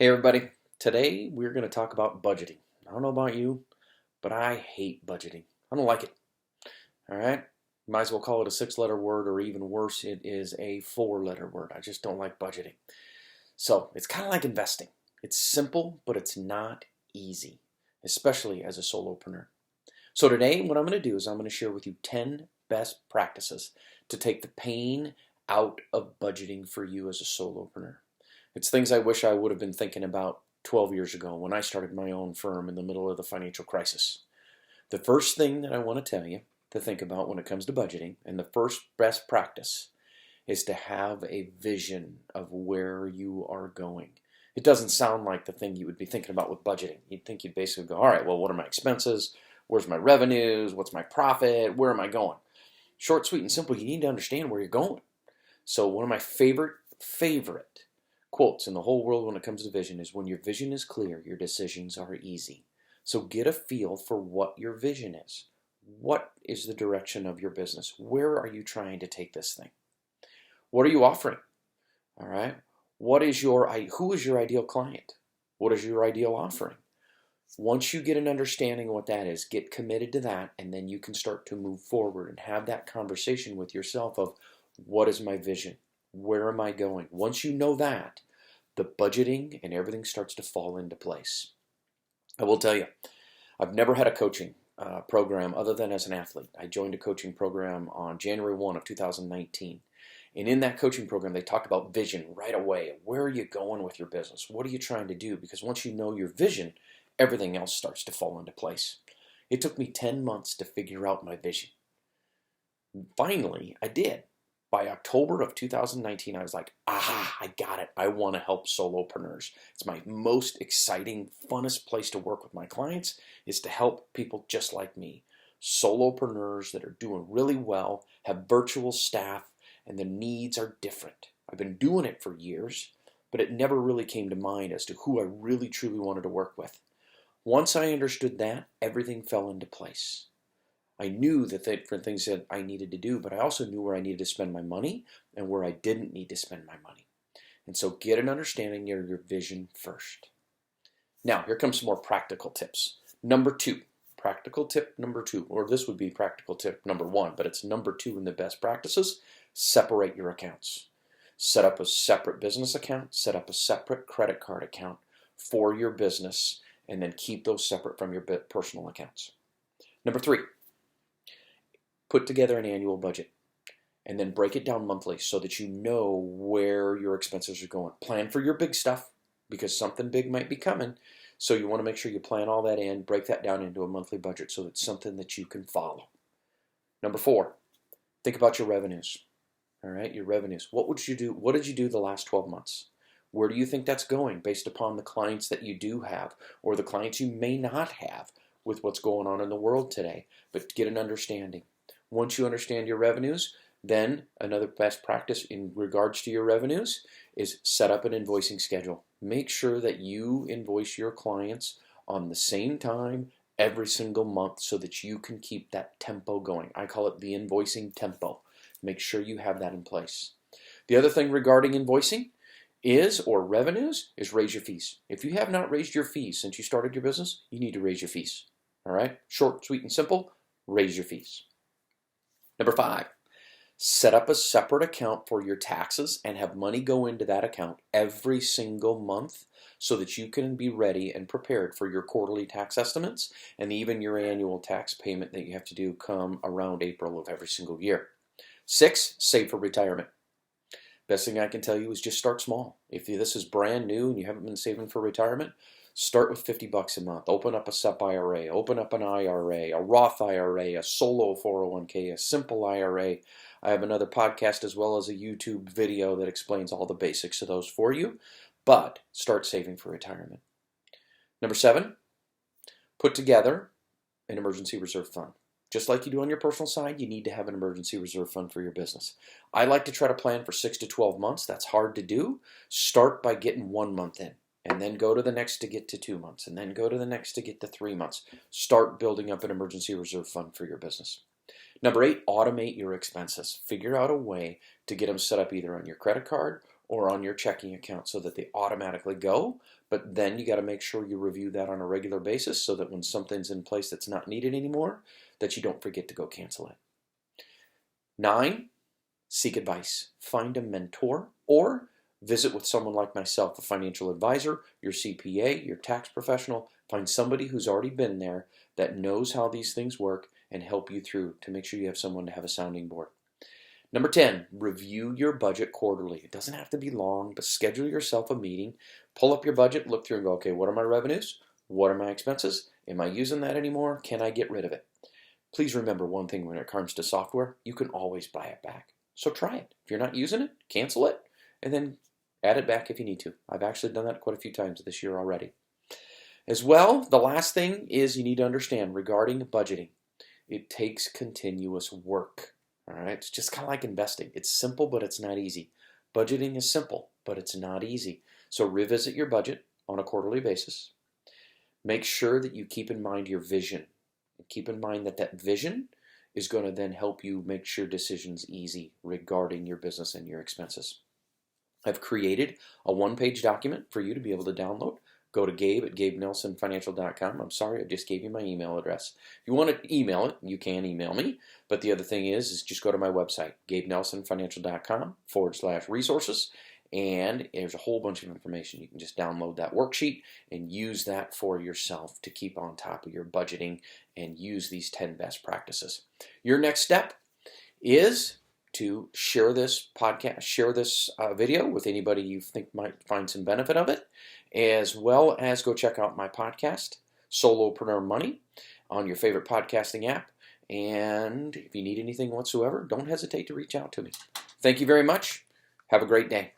Hey everybody, today we're going to talk about budgeting. I don't know about you, but I hate budgeting. I don't like it. All right? Might as well call it a 6-letter word, or even worse, it is a 4-letter word. I just don't like budgeting. So it's kind of like investing. It's simple, but it's not easy, especially as a solopreneur. So today what I'm going to do is I'm going to share with you 10 best practices to take the pain out of budgeting for you as a solopreneur. It's things I wish I would have been thinking about 12 years ago when I started my own firm in the middle of the financial crisis. The first thing that I want to tell you to think about when it comes to budgeting, and the first best practice, is to have a vision of where you are going. It doesn't sound like the thing you would be thinking about with budgeting. You'd think you'd basically go, all right, well, what are my expenses? Where's my revenues? What's my profit? Where am I going? Short, sweet, and simple, you need to understand where you're going. So one of my favorite quotes in the whole world when it comes to vision is, when your vision is clear, your decisions are easy. So get a feel for what your vision is. What is the direction of your business? Where are you trying to take this thing? What are you offering? All right. Who is your ideal client? What is your ideal offering? Once you get an understanding of what that is, get committed to that, and then you can start to move forward and have that conversation with yourself of, what is my vision? Where am I going? Once you know that, the budgeting and everything starts to fall into place. I will tell you, I've never had a coaching program other than as an athlete. I joined a coaching program on January 1 of 2019. And in that coaching program, they talked about vision right away. Where are you going with your business? What are you trying to do? Because once you know your vision, everything else starts to fall into place. It took me 10 months to figure out my vision. Finally, I did. By October of 2019, I was like, aha, I got it. I want to help solopreneurs. It's my most exciting, funnest place to work with my clients, is to help people just like me. Solopreneurs that are doing really well, have virtual staff, and the needs are different. I've been doing it for years, but it never really came to mind as to who I really truly wanted to work with. Once I understood that, everything fell into place. I knew the different things that I needed to do, but I also knew where I needed to spend my money and where I didn't need to spend my money. And so get an understanding of your vision first. Now, here comes some more practical tips. Practical tip number 2, or this would be practical tip number 1, but it's number 2 in the best practices: separate your accounts. Set up a separate business account, set up a separate credit card account for your business, and then keep those separate from your personal accounts. Number 3, put together an annual budget and then break it down monthly so that you know where your expenses are going. Plan for your big stuff, because something big might be coming. So you want to make sure you plan all that in, break that down into a monthly budget so it's something that you can follow. Number 4, think about your revenues. All right, your revenues. What did you do the last 12 months? Where do you think that's going based upon the clients that you do have, or the clients you may not have with what's going on in the world today? But get an understanding. Once you understand your revenues, then another best practice in regards to your revenues is set up an invoicing schedule. Make sure that you invoice your clients on the same time every single month so that you can keep that tempo going. I call it the invoicing tempo. Make sure you have that in place. The other thing regarding invoicing or revenues is raise your fees. If you have not raised your fees since you started your business, you need to raise your fees. All right? Short, sweet, and simple, raise your fees. Number 5, set up a separate account for your taxes and have money go into that account every single month so that you can be ready and prepared for your quarterly tax estimates and even your annual tax payment that you have to do come around April of every single year. 6, save for retirement. Best thing I can tell you is just start small. If this is brand new and you haven't been saving for retirement, start with $50 a month. Open up a SEP IRA, open up an IRA, a Roth IRA, a solo 401k, a simple IRA. I have another podcast as well as a YouTube video that explains all the basics of those for you, but start saving for retirement. Number 7, put together an emergency reserve fund. Just like you do on your personal side, you need to have an emergency reserve fund for your business. I like to try to plan for 6 to 12 months. That's hard to do. Start by getting 1 month in, and then go to the next to get to 2 months, and then go to the next to get to 3 months. Start building up an emergency reserve fund for your business. Number 8, automate your expenses. Figure out a way to get them set up either on your credit card or on your checking account so that they automatically go. But then you got to make sure you review that on a regular basis so that when something's in place that's not needed anymore, that you don't forget to go cancel it. 9, seek advice. Find a mentor or visit with someone like myself, a financial advisor, your CPA, your tax professional. Find somebody who's already been there that knows how these things work and help you through to make sure you have someone to have a sounding board. Number 10, review your budget quarterly. It doesn't have to be long, but schedule yourself a meeting. Pull up your budget, look through and go, okay, what are my revenues? What are my expenses? Am I using that anymore? Can I get rid of it? Please remember one thing when it comes to software, you can always buy it back. So try it. If you're not using it, cancel it, and then add it back if you need to. I've actually done that quite a few times this year already. As well, the last thing is you need to understand regarding budgeting. It takes continuous work. All right, it's just kind of like investing. It's simple, but it's not easy. Budgeting is simple, but it's not easy. So revisit your budget on a quarterly basis. Make sure that you keep in mind your vision. Keep in mind that that vision is going to then help you make sure decisions easy regarding your business and your expenses. I've created a one-page document for you to be able to download. Go to Gabe at GabeNelsonFinancial.com. I'm sorry, I just gave you my email address. If you want to email it, you can email me. But the other thing is just go to my website, GabeNelsonFinancial.com/resources. And there's a whole bunch of information. You can just download that worksheet and use that for yourself to keep on top of your budgeting and use these 10 best practices. Your next step is to share this podcast, share this video with anybody you think might find some benefit of it, as well as go check out my podcast, Solopreneur Money, on your favorite podcasting app. And if you need anything whatsoever, don't hesitate to reach out to me. Thank you very much. Have a great day.